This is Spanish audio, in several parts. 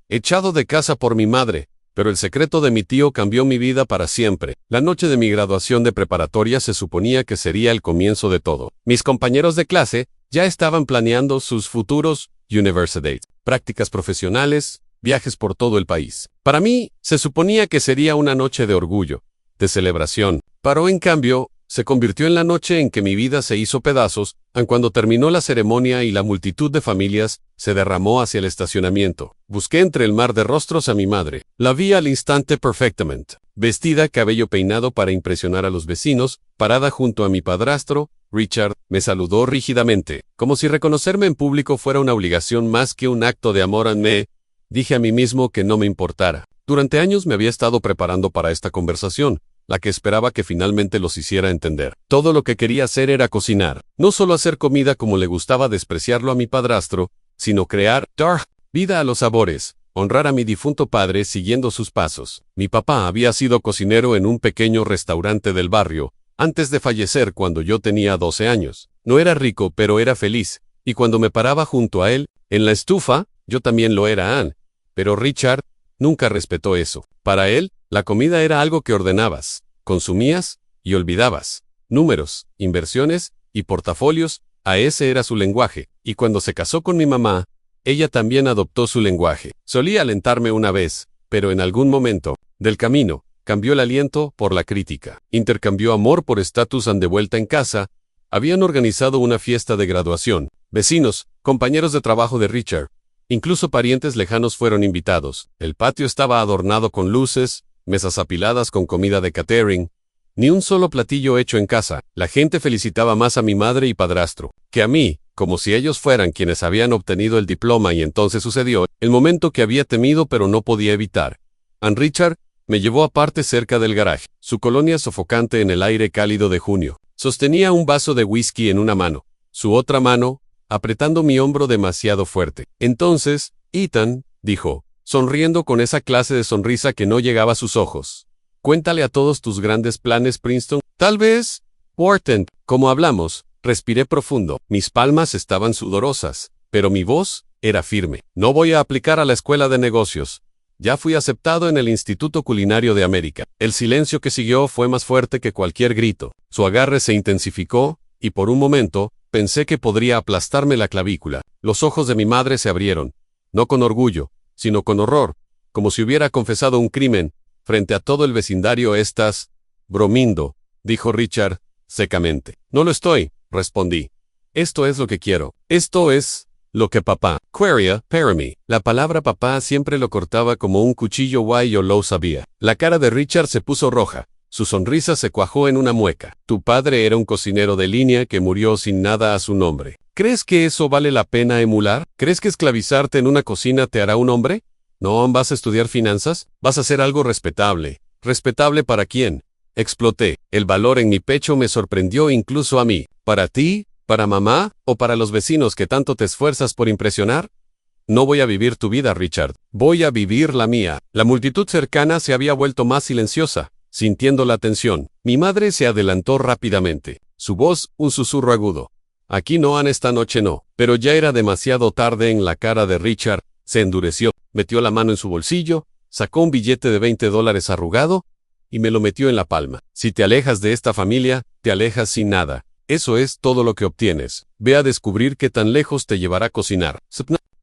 echado de casa por mi madre, pero el secreto de mi tío cambió mi vida para siempre. La noche de mi graduación de preparatoria se suponía que sería el comienzo de todo. Mis compañeros de clase ya estaban planeando sus futuros universities, prácticas profesionales, viajes por todo el país. Para mí, se suponía que sería una noche de orgullo, de celebración. Pero en cambio, se convirtió en la noche en que mi vida se hizo pedazos, cuando terminó la ceremonia y la multitud de familias se derramó hacia el estacionamiento. Busqué entre el mar de rostros a mi madre. La vi al instante perfectamente. Vestida, cabello peinado para impresionar a los vecinos, parada junto a mi padrastro, Richard, me saludó rígidamente, como si reconocerme en público fuera una obligación más que un acto de amor a mí. Dije a mí mismo que no me importara. Durante años me había estado preparando para esta conversación, la que esperaba que finalmente los hiciera entender. Todo lo que quería hacer era cocinar. No solo hacer comida como le gustaba despreciarlo a mi padrastro, sino crear vida a los sabores, honrar a mi difunto padre siguiendo sus pasos. Mi papá había sido cocinero en un pequeño restaurante del barrio, antes de fallecer cuando yo tenía 12 años. No era rico, pero era feliz, y cuando me paraba junto a él, en la estufa, yo también lo era. Pero Richard nunca respetó eso. Para él, la comida era algo que ordenabas, consumías y olvidabas. Números, inversiones y portafolios, ese era su lenguaje. Y cuando se casó con mi mamá, ella también adoptó su lenguaje. Solía alentarme una vez, pero en algún momento del camino, cambió el aliento por la crítica. Intercambió amor por estatus. De vuelta en casa, habían organizado una fiesta de graduación. Vecinos, compañeros de trabajo de Richard, incluso parientes lejanos fueron invitados. El patio estaba adornado con luces, mesas apiladas con comida de catering. Ni un solo platillo hecho en casa. La gente felicitaba más a mi madre y padrastro que a mí, como si ellos fueran quienes habían obtenido el diploma, y entonces sucedió el momento que había temido pero no podía evitar. Richard me llevó aparte cerca del garaje, su colonia sofocante en el aire cálido de junio. Sostenía un vaso de whisky en una mano, su otra mano apretando mi hombro demasiado fuerte. Entonces, Ethan, dijo, sonriendo con esa clase de sonrisa que no llegaba a sus ojos. Cuéntale a todos tus grandes planes, Princeton. Tal vez, Wharton, como hablamos, respiré profundo. Mis palmas estaban sudorosas, pero mi voz era firme. No voy a aplicar a la escuela de negocios. Ya fui aceptado en el Instituto Culinario de América. El silencio que siguió fue más fuerte que cualquier grito. Su agarre se intensificó, y por un momento, pensé que podría aplastarme la clavícula. Los ojos de mi madre se abrieron, no con orgullo, sino con horror, como si hubiera confesado un crimen, frente a todo el vecindario. Estás bromiendo, dijo Richard, secamente. No lo estoy, respondí. Esto es lo que quiero. Esto es lo que papá quería para mí. La palabra papá siempre lo cortaba como un cuchillo. Yo lo sabía. La cara de Richard se puso roja. Su sonrisa se cuajó en una mueca. Tu padre era un cocinero de línea que murió sin nada a su nombre. ¿Crees que eso vale la pena emular? ¿Crees que esclavizarte en una cocina te hará un hombre? ¿No vas a estudiar finanzas? ¿Vas a hacer algo respetable? ¿Respetable para quién? Exploté. El valor en mi pecho me sorprendió incluso a mí. ¿Para ti? ¿Para mamá? ¿O para los vecinos que tanto te esfuerzas por impresionar? No voy a vivir tu vida, Richard. Voy a vivir la mía. La multitud cercana se había vuelto más silenciosa, sintiendo la tensión. Mi madre se adelantó rápidamente. Su voz, un susurro agudo. Aquí no, esta noche no. Pero ya era demasiado tarde. En la cara de Richard se endureció. Metió la mano en su bolsillo, sacó un billete de $20 arrugado y me lo metió en la palma. Si te alejas de esta familia, te alejas sin nada. Eso es todo lo que obtienes. Ve a descubrir qué tan lejos te llevará cocinar.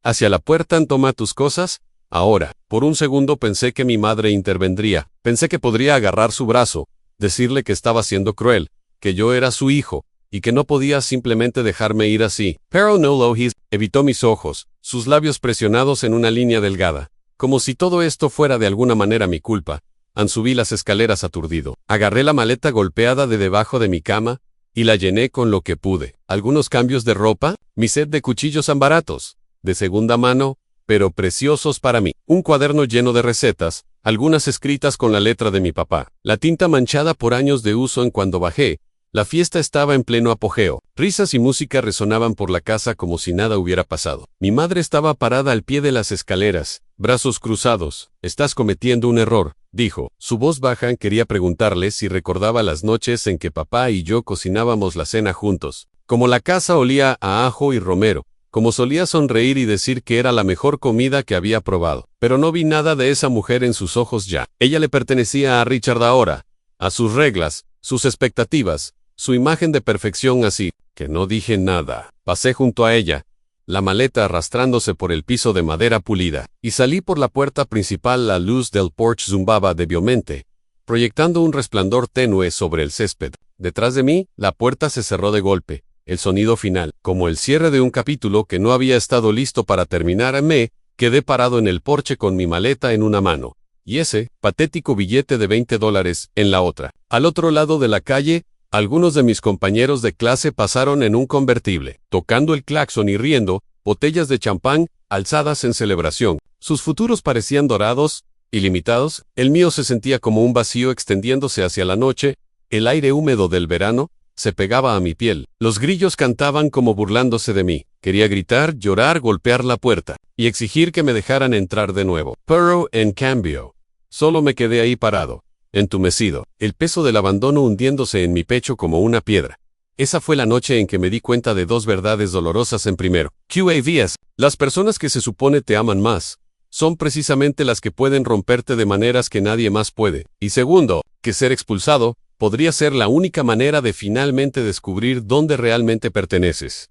Hacia la puerta. Toma tus cosas. Ahora. Por un segundo pensé que mi madre intervendría. Pensé que podría agarrar su brazo, decirle que estaba siendo cruel, que yo era su hijo, y que no podía simplemente dejarme ir así. Pero no lo hizo. Evitó mis ojos, sus labios presionados en una línea delgada. Como si todo esto fuera de alguna manera mi culpa. Subí las escaleras aturdido. Agarré la maleta golpeada de debajo de mi cama, y la llené con lo que pude. Algunos cambios de ropa, mi set de cuchillos baratos, de segunda mano, pero preciosos para mí. Un cuaderno lleno de recetas, algunas escritas con la letra de mi papá. La tinta manchada por años de uso. Cuando bajé, la fiesta estaba en pleno apogeo. Risas y música resonaban por la casa como si nada hubiera pasado. Mi madre estaba parada al pie de las escaleras, brazos cruzados. Estás cometiendo un error, dijo. Su voz baja. Quería preguntarle si recordaba las noches en que papá y yo cocinábamos la cena juntos. Como la casa olía a ajo y romero, como solía sonreír y decir que era la mejor comida que había probado. Pero no vi nada de esa mujer en sus ojos ya. Ella le pertenecía a Richard ahora, a sus reglas, sus expectativas, su imagen de perfección, así que no dije nada. Pasé junto a ella, la maleta arrastrándose por el piso de madera pulida, y salí por la puerta principal. La luz del porche zumbaba débilmente, proyectando un resplandor tenue sobre el césped. Detrás de mí, la puerta se cerró de golpe. El sonido final, como el cierre de un capítulo que no había estado listo para terminar. Me quedé parado en el porche con mi maleta en una mano, y ese patético billete de $20 en la otra. Al otro lado de la calle, algunos de mis compañeros de clase pasaron en un convertible, tocando el claxon y riendo, botellas de champán alzadas en celebración. Sus futuros parecían dorados, ilimitados. El mío se sentía como un vacío extendiéndose hacia la noche. El aire húmedo del verano se pegaba a mi piel. Los grillos cantaban como burlándose de mí. Quería gritar, llorar, golpear la puerta y exigir que me dejaran entrar de nuevo. Pero, en cambio, solo me quedé ahí parado, entumecido, el peso del abandono hundiéndose en mi pecho como una piedra. Esa fue la noche en que me di cuenta de dos verdades dolorosas. En primero, QAVS, las personas que se supone te aman más, son precisamente las que pueden romperte de maneras que nadie más puede. Y segundo, que ser expulsado podría ser la única manera de finalmente descubrir dónde realmente perteneces.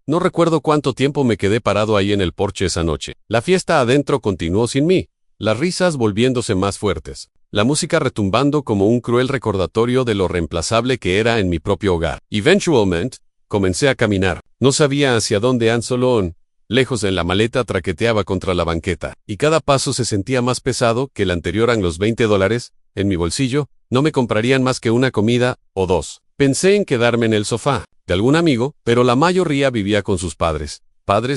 No recuerdo cuánto tiempo me quedé parado ahí en el porche esa noche. La fiesta adentro continuó sin mí, las risas volviéndose más fuertes, la música retumbando como un cruel recordatorio de lo reemplazable que era en mi propio hogar. Eventualmente, comencé a caminar. No sabía hacia dónde. Ansolón, lejos en la maleta, traqueteaba contra la banqueta, y cada paso se sentía más pesado que el anterior. Los $20 en mi bolsillo no me comprarían más que una comida o dos. Pensé en quedarme en el sofá de algún amigo, pero la mayoría vivía con sus padres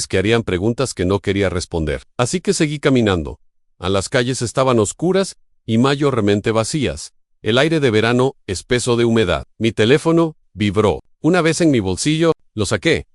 que harían preguntas que no quería responder. Así que seguí caminando. Las calles estaban oscuras y mayormente vacías. El aire de verano, espeso de humedad. Mi teléfono vibró. Una vez en mi bolsillo, lo saqué,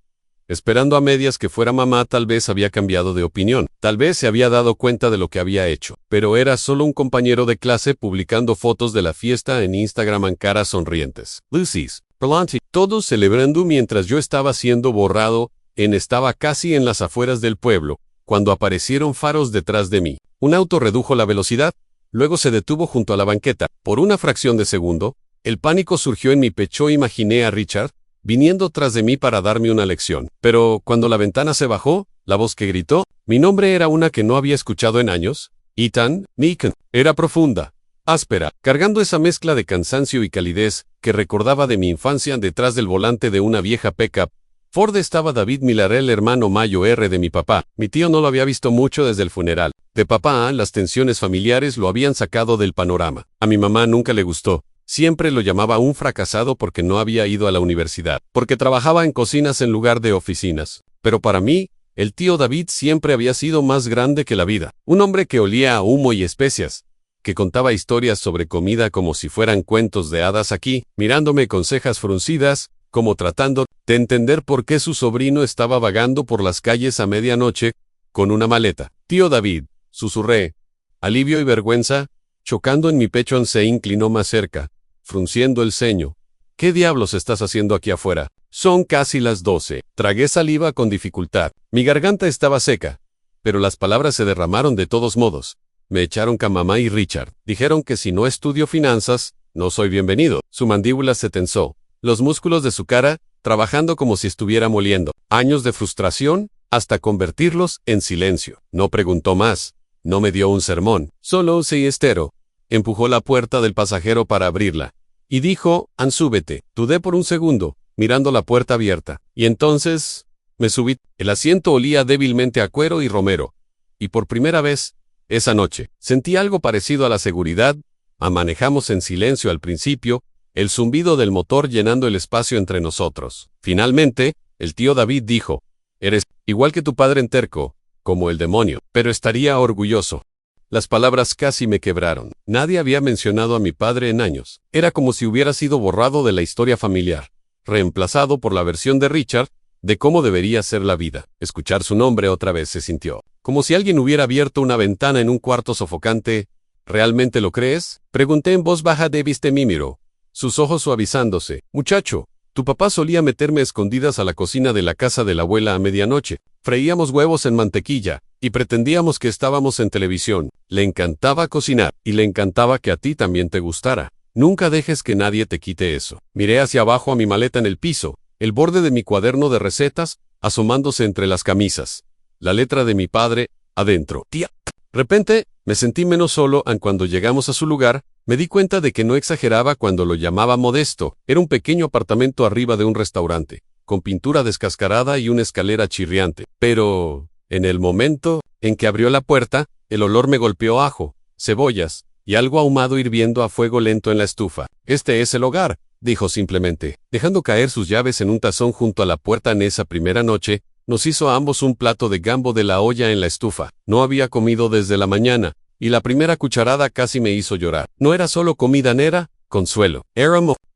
esperando a medias que fuera mamá. Tal vez había cambiado de opinión. Tal vez se había dado cuenta de lo que había hecho. Pero era solo un compañero de clase publicando fotos de la fiesta en Instagram en caras sonrientes. Lucy's, Perlanti, todos celebrando mientras yo estaba siendo borrado. Estaba casi en las afueras del pueblo, cuando aparecieron faros detrás de mí. Un auto redujo la velocidad, luego se detuvo junto a la banqueta. Por una fracción de segundo, el pánico surgió en mi pecho. Imaginé a Richard viniendo tras de mí para darme una lección. Pero cuando la ventana se bajó, la voz que gritó mi nombre era una que no había escuchado en años. Ethan Meakin. Era profunda, áspera, cargando esa mezcla de cansancio y calidez que recordaba de mi infancia. Detrás del volante de una vieja pickup Ford estaba David Miller, el hermano mayor de mi papá. Mi tío no lo había visto mucho desde el funeral de papá. Las tensiones familiares lo habían sacado del panorama. A mi mamá nunca le gustó. Siempre lo llamaba un fracasado porque no había ido a la universidad, porque trabajaba en cocinas en lugar de oficinas. Pero para mí, el tío David siempre había sido más grande que la vida. Un hombre que olía a humo y especias, que contaba historias sobre comida como si fueran cuentos de hadas, aquí, mirándome con cejas fruncidas, como tratando de entender por qué su sobrino estaba vagando por las calles a medianoche con una maleta. Tío David, susurré. Alivio y vergüenza, chocando en mi pecho. Se inclinó más cerca, frunciendo el ceño. ¿Qué diablos estás haciendo aquí afuera? Son casi las 12. Tragué saliva con dificultad. Mi garganta estaba seca, pero las palabras se derramaron de todos modos. Me echaron que mamá y Richard dijeron que si no estudio finanzas, no soy bienvenido. Su mandíbula se tensó, los músculos de su cara trabajando como si estuviera moliendo. Años de frustración hasta convertirlos en silencio. No preguntó más, no me dio un sermón, solo sí estero. Empujó la puerta del pasajero para abrirla y dijo, súbete. Dudé por un segundo, mirando la puerta abierta, y entonces me subí. El asiento olía débilmente a cuero y romero, y por primera vez, esa noche, sentí algo parecido a la seguridad. Manejamos en silencio al principio, el zumbido del motor llenando el espacio entre nosotros. Finalmente, el tío David dijo, eres igual que tu padre, en terco, como el demonio, pero estaría orgulloso. Las palabras casi me quebraron. Nadie había mencionado a mi padre en años. Era como si hubiera sido borrado de la historia familiar, reemplazado por la versión de Richard de cómo debería ser la vida. Escuchar su nombre otra vez se sintió como si alguien hubiera abierto una ventana en un cuarto sofocante. ¿Realmente lo crees?, pregunté en voz baja. Davis me miró, sus ojos suavizándose. Muchacho, Tu papá solía meterme escondidas a la cocina de la casa de la abuela a medianoche. Freíamos huevos en mantequilla, y pretendíamos que estábamos en televisión. Le encantaba cocinar, y le encantaba que a ti también te gustara. Nunca dejes que nadie te quite eso. Miré hacia abajo a mi maleta en el piso, el borde de mi cuaderno de recetas, asomándose entre las camisas. La letra de mi padre, adentro. Tía. De repente, me sentí menos solo cuando llegamos a su lugar. Me di cuenta de que no exageraba cuando lo llamaba modesto. Era un pequeño apartamento arriba de un restaurante, con pintura descascarada y una escalera chirriante. Pero, en el momento en que abrió la puerta, el olor me golpeó ajo, cebollas y algo ahumado hirviendo a fuego lento en la estufa. Este es el hogar, dijo simplemente, dejando caer sus llaves en un tazón junto a la puerta. En esa primera noche, nos hizo a ambos un plato de gambo de la olla en la estufa. No había comido desde la mañana, y la primera cucharada casi me hizo llorar. No era solo comida, era consuelo.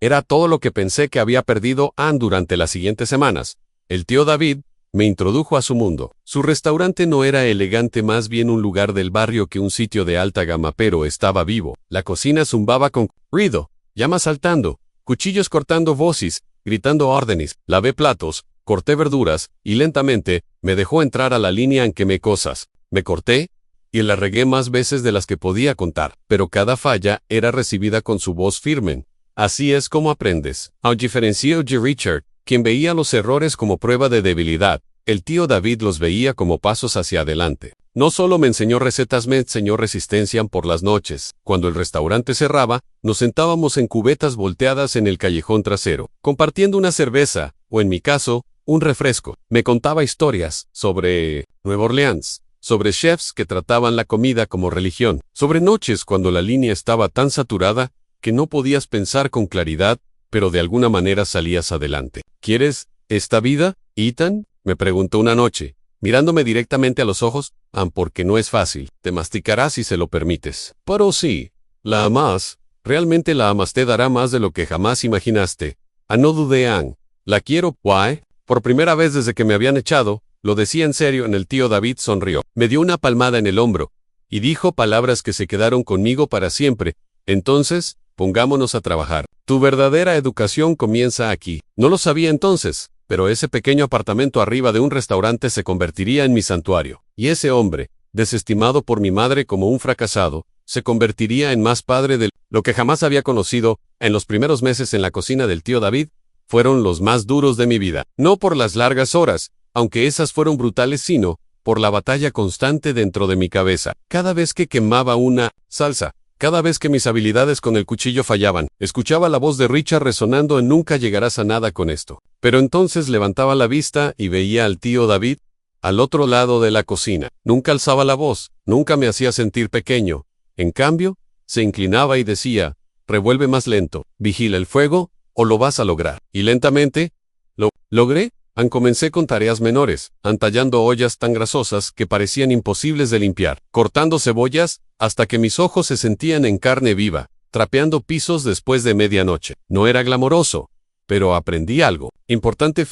Era todo lo que pensé que había perdido durante las siguientes semanas. El tío David me introdujo a su mundo. Su restaurante no era elegante, más bien un lugar del barrio que un sitio de alta gama, pero estaba vivo. La cocina zumbaba con ruido, llamas saltando, cuchillos cortando voces, gritando órdenes. Lavé platos, corté verduras, y lentamente me dejó entrar a la línea en que me cosas. Me corté, y la regué más veces de las que podía contar, pero cada falla era recibida con su voz firme. Así es como aprendes. A diferencia de Richard, quien veía los errores como prueba de debilidad, el tío David los veía como pasos hacia adelante. No solo me enseñó recetas, me enseñó resistencia por las noches. Cuando el restaurante cerraba, nos sentábamos en cubetas volteadas en el callejón trasero, compartiendo una cerveza, o en mi caso, un refresco. Me contaba historias sobre Nueva Orleans, sobre chefs que trataban la comida como religión, sobre noches cuando la línea estaba tan saturada que no podías pensar con claridad, pero de alguna manera salías adelante. ¿Quieres esta vida, Ethan?, me preguntó una noche, mirándome directamente a los ojos. Porque no es fácil, te masticarás si se lo permites. Pero sí, la amas, realmente la amas, te dará más de lo que jamás imaginaste. No dudé, la quiero. ¿Why? Por primera vez desde que me habían echado, lo decía en serio. El tío David sonrió, me dio una palmada en el hombro, y dijo palabras que se quedaron conmigo para siempre. Entonces, pongámonos a trabajar. Tu verdadera educación comienza aquí. No lo sabía entonces, pero ese pequeño apartamento arriba de un restaurante se convertiría en mi santuario. Y ese hombre, desestimado por mi madre como un fracasado, se convertiría en más padre de lo que jamás había conocido. En los primeros meses en la cocina del tío David, fueron los más duros de mi vida. No por las largas horas, aunque esas fueron brutales, sino por la batalla constante dentro de mi cabeza. Cada vez que quemaba una salsa, cada vez que mis habilidades con el cuchillo fallaban, escuchaba la voz de Richard resonando en nunca llegarás a nada con esto. Pero entonces levantaba la vista y veía al tío David al otro lado de la cocina. Nunca alzaba la voz, nunca me hacía sentir pequeño. En cambio, se inclinaba y decía, revuelve más lento, vigila el fuego, o lo vas a lograr. Y lentamente, lo logré. Comencé con tareas menores, tallando ollas tan grasosas que parecían imposibles de limpiar, cortando cebollas, hasta que mis ojos se sentían en carne viva, trapeando pisos después de medianoche. No era glamoroso, pero aprendí algo importante.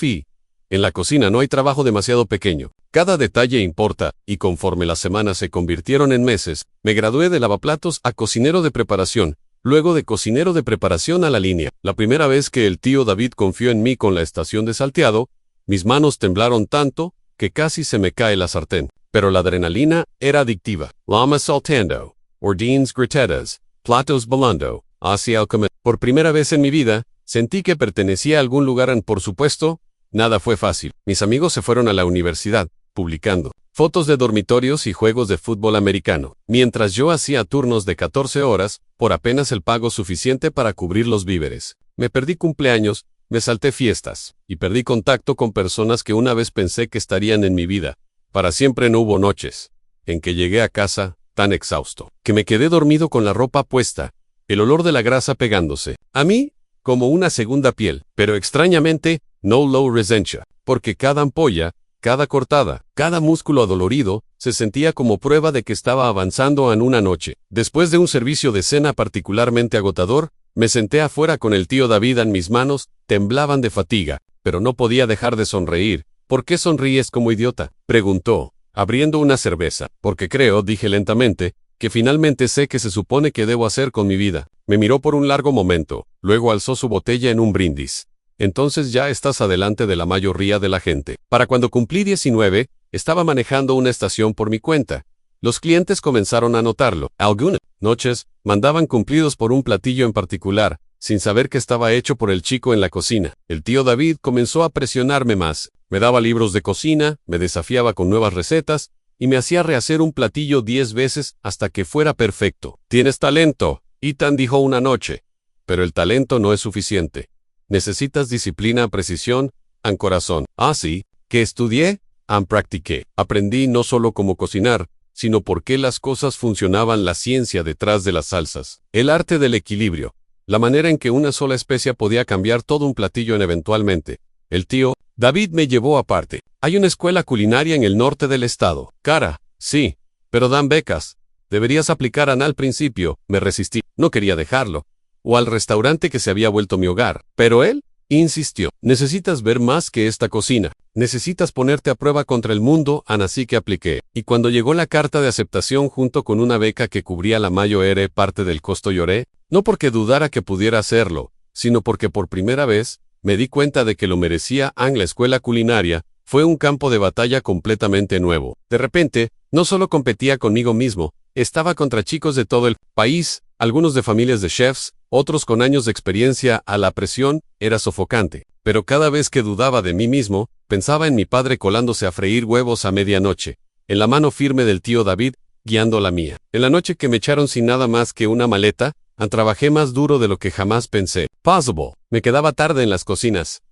En la cocina no hay trabajo demasiado pequeño. Cada detalle importa, y conforme las semanas se convirtieron en meses, me gradué de lavaplatos a cocinero de preparación, luego de cocinero de preparación a la línea. La primera vez que el tío David confió en mí con la estación de salteado, mis manos temblaron tanto que casi se me cae la sartén. Pero la adrenalina era adictiva. Llamas saltando, ordenes gritadas, platos volando hacia el comer. Por primera vez en mi vida, sentí que pertenecía a algún lugar. Por supuesto, nada fue fácil. Mis amigos se fueron a la universidad, publicando fotos de dormitorios y juegos de fútbol americano, mientras yo hacía turnos de 14 horas, por apenas el pago suficiente para cubrir los víveres. Me perdí cumpleaños, me salté fiestas, y perdí contacto con personas que una vez pensé que estarían en mi vida. Para siempre. No hubo noches en que llegué a casa tan exhausto, que me quedé dormido con la ropa puesta, el olor de la grasa pegándose a mí, como una segunda piel. Pero extrañamente, no lo resentía, porque cada ampolla, cada cortada, cada músculo adolorido, se sentía como prueba de que estaba avanzando en una noche. Después de un servicio de cena particularmente agotador, me senté afuera con el tío David en mis manos, temblaban de fatiga, pero no podía dejar de sonreír. ¿Por qué sonríes como idiota?, preguntó, abriendo una cerveza. Porque creo, dije lentamente, que finalmente sé qué se supone que debo hacer con mi vida. Me miró por un largo momento, luego alzó su botella en un brindis. entonces ya estás adelante de la mayoría de la gente. Para cuando cumplí 19, estaba manejando una estación por mi cuenta. Los clientes comenzaron a notarlo. Algunas noches mandaban cumplidos por un platillo en particular, sin saber que estaba hecho por el chico en la cocina. El tío David comenzó a presionarme más. Me daba libros de cocina, me desafiaba con nuevas recetas, y me hacía rehacer un platillo 10 veces hasta que fuera perfecto. Tienes talento, Ethan dijo una noche. Pero el talento no es suficiente. Necesitas disciplina, precisión, y corazón. Ah, sí, que estudié, practiqué. Aprendí no solo cómo cocinar, sino por qué las cosas funcionaban, la ciencia detrás de las salsas. El arte del equilibrio. La manera en que una sola especia podía cambiar todo un platillo eventualmente. El tío David me llevó aparte. Hay una escuela culinaria en el norte del estado. Cara, sí, pero dan becas. Deberías aplicar al principio. Me resistí. No quería dejarlo. O al restaurante que se había vuelto mi hogar. Pero él insistió. Necesitas ver más que esta cocina. Necesitas ponerte a prueba contra el mundo, así que apliqué. Y cuando llegó la carta de aceptación junto con una beca que cubría la mayor parte del costo, lloré. No porque dudara que pudiera hacerlo, sino porque por primera vez me di cuenta de que lo merecía. La escuela culinaria fue un campo de batalla completamente nuevo. De repente, no solo competía conmigo mismo, estaba contra chicos de todo el país, algunos de familias de chefs, otros con años de experiencia. La presión era sofocante. Pero cada vez que dudaba de mí mismo, pensaba en mi padre colándose a freír huevos a medianoche, en la mano firme del tío David, guiando la mía. En la noche que me echaron sin nada más que una maleta, trabajé más duro de lo que jamás pensé. Possible. Me quedaba tarde en las cocinas.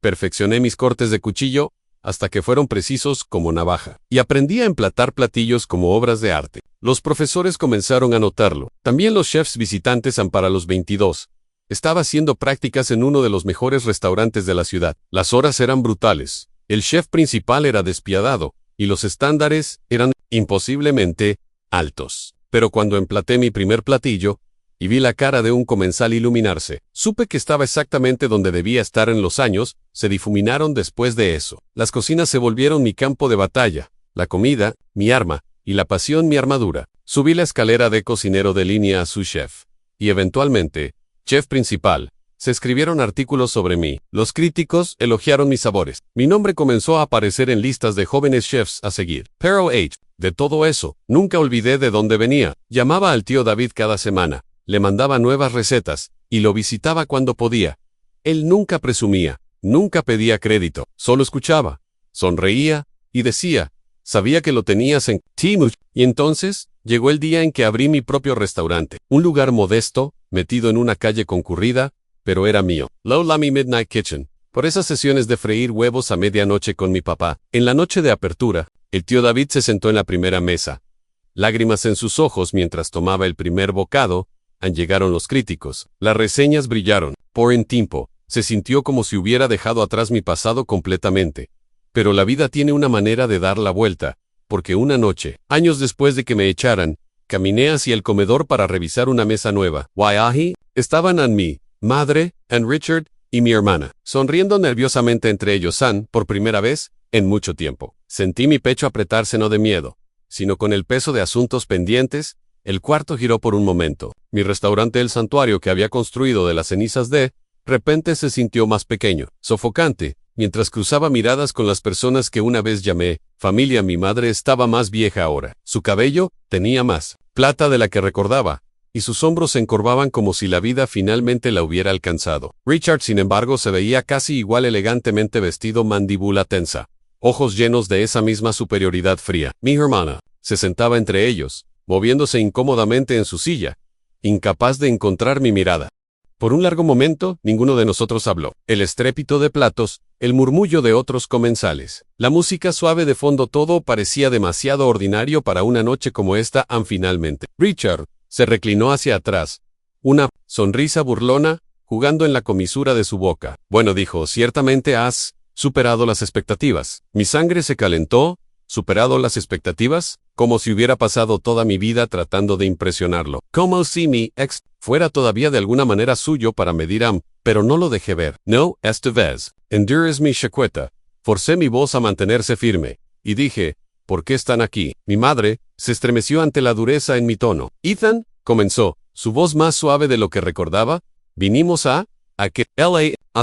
Perfeccioné mis cortes de cuchillo, hasta que fueron precisos como navaja. Y aprendí a emplatar platillos como obras de arte. Los profesores comenzaron a notarlo. También los chefs visitantes. Para los 22. Estaba haciendo prácticas en uno de los mejores restaurantes de la ciudad. Las horas eran brutales. El chef principal era despiadado, y los estándares eran imposiblemente altos. Pero cuando emplaté mi primer platillo, y vi la cara de un comensal iluminarse, supe que estaba exactamente donde debía estar. En los años se difuminaron después de eso. Las cocinas se volvieron mi campo de batalla, la comida, mi arma, y la pasión, mi armadura. Subí la escalera de cocinero de línea a sous chef, y eventualmente, chef principal. Se escribieron artículos sobre mí. Los críticos elogiaron mis sabores. Mi nombre comenzó a aparecer en listas de jóvenes chefs a seguir. Pero de todo eso, nunca olvidé de dónde venía. Llamaba al tío David cada semana. Le mandaba nuevas recetas, y lo visitaba cuando podía. Él nunca presumía, nunca pedía crédito, solo escuchaba, sonreía, y decía, sabía que lo tenías en Timu. Y entonces, llegó el día en que abrí mi propio restaurante, un lugar modesto, metido en una calle concurrida, pero era mío. Low Lamy Midnight Kitchen. Por esas sesiones de freír huevos a medianoche con mi papá. En la noche de apertura, el tío David se sentó en la primera mesa. Lágrimas en sus ojos mientras tomaba el primer bocado. Llegaron los críticos. Las reseñas brillaron. Por un tiempo, se sintió como si hubiera dejado atrás mi pasado completamente. Pero la vida tiene una manera de dar la vuelta, porque una noche, años después de que me echaran, caminé hacia el comedor para revisar una mesa nueva. Why, estaban mi madre, Richard, y mi hermana, sonriendo nerviosamente entre ellos. Por primera vez, en mucho tiempo. Sentí mi pecho apretarse, no de miedo, sino con el peso de asuntos pendientes. El cuarto giró por un momento. Mi restaurante, el santuario que había construido de las cenizas de repente se sintió más pequeño, sofocante, mientras cruzaba miradas con las personas que una vez llamé familia. Mi madre estaba más vieja ahora. Su cabello tenía más plata de la que recordaba, y sus hombros se encorvaban como si la vida finalmente la hubiera alcanzado. Richard, sin embargo, se veía casi igual, elegantemente vestido, mandíbula tensa, ojos llenos de esa misma superioridad fría. Mi hermana se sentaba entre ellos, moviéndose incómodamente en su silla, incapaz de encontrar mi mirada. Por un largo momento, ninguno de nosotros habló. El estrépito de platos, el murmullo de otros comensales, la música suave de fondo, todo parecía demasiado ordinario para una noche como esta. Finalmente, Richard se reclinó hacia atrás, una sonrisa burlona jugando en la comisura de su boca. Bueno, dijo, ciertamente has superado las expectativas. Mi sangre se calentó. ¿Superado las expectativas? Como si hubiera pasado toda mi vida tratando de impresionarlo. Como si mi ex fuera todavía de alguna manera suyo para medir pero no lo dejé ver. No, esta vez. Endures mi chaqueta. Forcé mi voz a mantenerse firme, y dije, ¿por qué están aquí? Mi madre se estremeció ante la dureza en mi tono. Ethan, comenzó, su voz más suave de lo que recordaba, vinimos a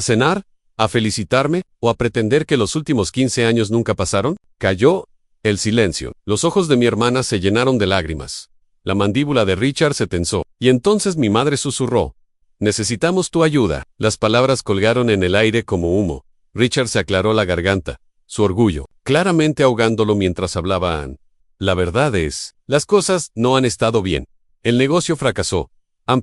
cenar. ¿A felicitarme o a pretender que los últimos 15 años nunca pasaron? Cayó el silencio. Los ojos de mi hermana se llenaron de lágrimas. La mandíbula de Richard se tensó, y entonces mi madre susurró: «Necesitamos tu ayuda». Las palabras colgaron en el aire como humo. Richard se aclaró la garganta, su orgullo, claramente ahogándolo mientras hablaba Anne. La verdad es, las cosas no han estado bien. El negocio fracasó.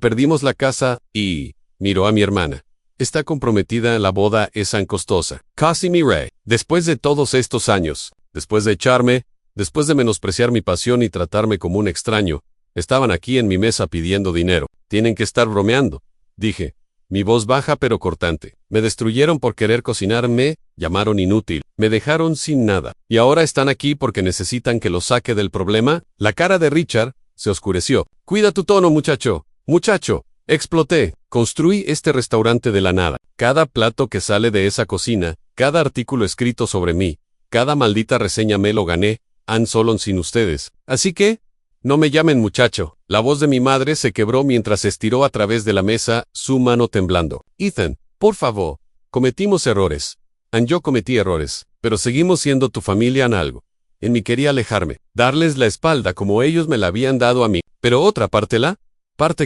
Perdimos la casa y... miró a mi hermana. Está comprometida, la boda es tan costosa. Casi miré. Después de todos estos años, después de echarme, después de menospreciar mi pasión y tratarme como un extraño, estaban aquí en mi mesa pidiendo dinero. Tienen que estar bromeando, dije, mi voz baja pero cortante. Me destruyeron por querer cocinar, me llamaron inútil, me dejaron sin nada. Y ahora están aquí porque necesitan que los saque del problema. La cara de Richard se oscureció. Cuida tu tono, muchacho. Muchacho, exploté. Construí este restaurante de la nada. Cada plato que sale de esa cocina, cada artículo escrito sobre mí, cada maldita reseña me lo gané, Anne Solon sin ustedes. Así que, no me llamen muchacho. La voz de mi madre se quebró mientras estiró a través de la mesa, su mano temblando. Ethan, por favor. Cometimos errores. Anne, yo cometí errores, pero seguimos siendo tu familia en algo. En mí quería alejarme, darles la espalda como ellos me la habían dado a mí. Pero otra parte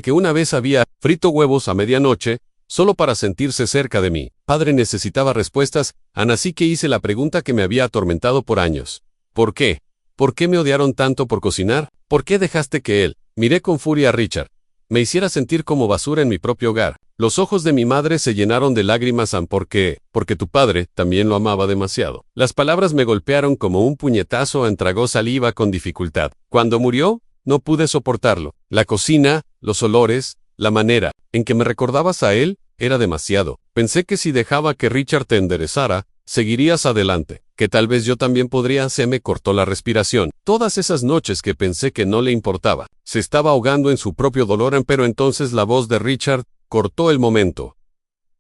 que una vez había frito huevos a medianoche, solo para sentirse cerca de mí. Padre necesitaba respuestas, Anne, así que hice la pregunta que me había atormentado por años. ¿Por qué? ¿Por qué me odiaron tanto por cocinar? ¿Por qué dejaste que él, miré con furia a Richard, me hiciera sentir como basura en mi propio hogar? Los ojos de mi madre se llenaron de lágrimas. Anne, porque tu padre también lo amaba demasiado. Las palabras me golpearon como un puñetazo. Anne tragó saliva con dificultad. Cuando murió, no pude soportarlo. La cocina, los olores, la manera en que me recordabas a él, era demasiado. Pensé que si dejaba que Richard te enderezara, seguirías adelante, que tal vez yo también podría. Se me cortó la respiración. Todas esas noches que pensé que no le importaba, se estaba ahogando en su propio dolor. Pero entonces la voz de Richard cortó el momento.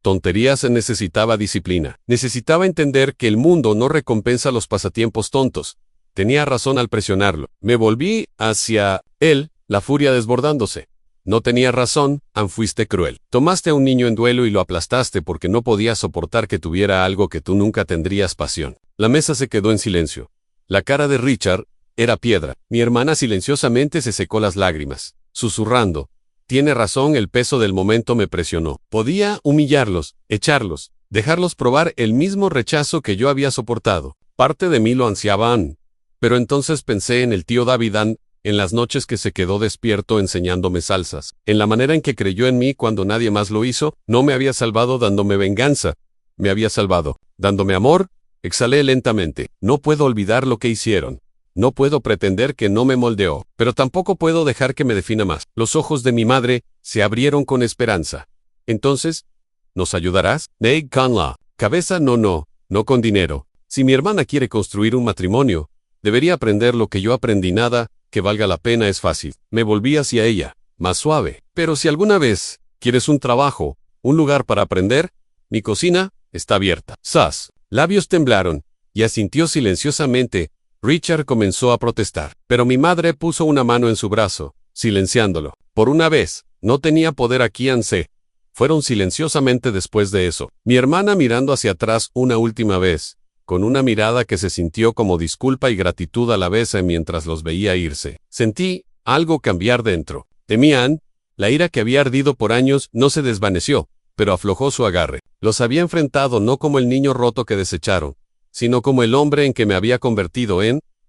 Tonterías. Necesitaba disciplina. Necesitaba entender que el mundo no recompensa los pasatiempos tontos. Tenía razón al presionarlo. Me volví hacia él, la furia desbordándose. No tenía razón, Anne, fuiste cruel. Tomaste a un niño en duelo y lo aplastaste porque no podías soportar que tuviera algo que tú nunca tendrías: pasión. La mesa se quedó en silencio. La cara de Richard era piedra. Mi hermana silenciosamente se secó las lágrimas, susurrando: tiene razón. El peso del momento me presionó. Podía humillarlos, echarlos, dejarlos probar el mismo rechazo que yo había soportado. Parte de mí lo ansiaba, Anne. Pero entonces pensé en el tío David, Anne, en las noches que se quedó despierto enseñándome salsas, en la manera en que creyó en mí cuando nadie más lo hizo. No me había salvado dándome venganza, me había salvado dándome amor. Exhalé lentamente. No puedo olvidar lo que hicieron. No puedo pretender que no me moldeó, pero tampoco puedo dejar que me defina más. Los ojos de mi madre se abrieron con esperanza. Entonces, ¿nos ayudarás? Nate Conla. Cabeza, no con dinero. Si mi hermana quiere construir un matrimonio, debería aprender lo que yo aprendí. Nada que valga la pena es fácil. Me volví hacia ella, más suave. Pero si alguna vez quieres un trabajo, un lugar para aprender, mi cocina está abierta. Sus labios temblaron y asintió silenciosamente. Richard comenzó a protestar, pero mi madre puso una mano en su brazo, silenciándolo. Por una vez, no tenía poder aquí. Anse. Fueron silenciosamente después de eso. Mi hermana mirando hacia atrás una última vez, con una mirada que se sintió como disculpa y gratitud a la vez mientras los veía irse. Sentí algo cambiar dentro. Temían, la ira que había ardido por años no se desvaneció, pero aflojó su agarre. Los había enfrentado no como el niño roto que desecharon, sino como el hombre en que me había convertido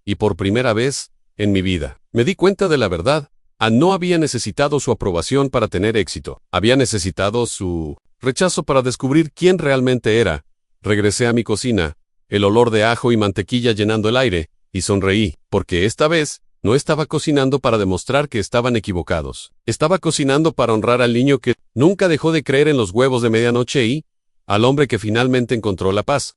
y por primera vez, en mi vida, me di cuenta de la verdad. Anne no había necesitado su aprobación para tener éxito. Había necesitado su rechazo para descubrir quién realmente era. Regresé a mi cocina, el olor de ajo y mantequilla llenando el aire, y sonreí, porque esta vez no estaba cocinando para demostrar que estaban equivocados. Estaba cocinando para honrar al niño que nunca dejó de creer en los huevos de medianoche y al hombre que finalmente encontró la paz.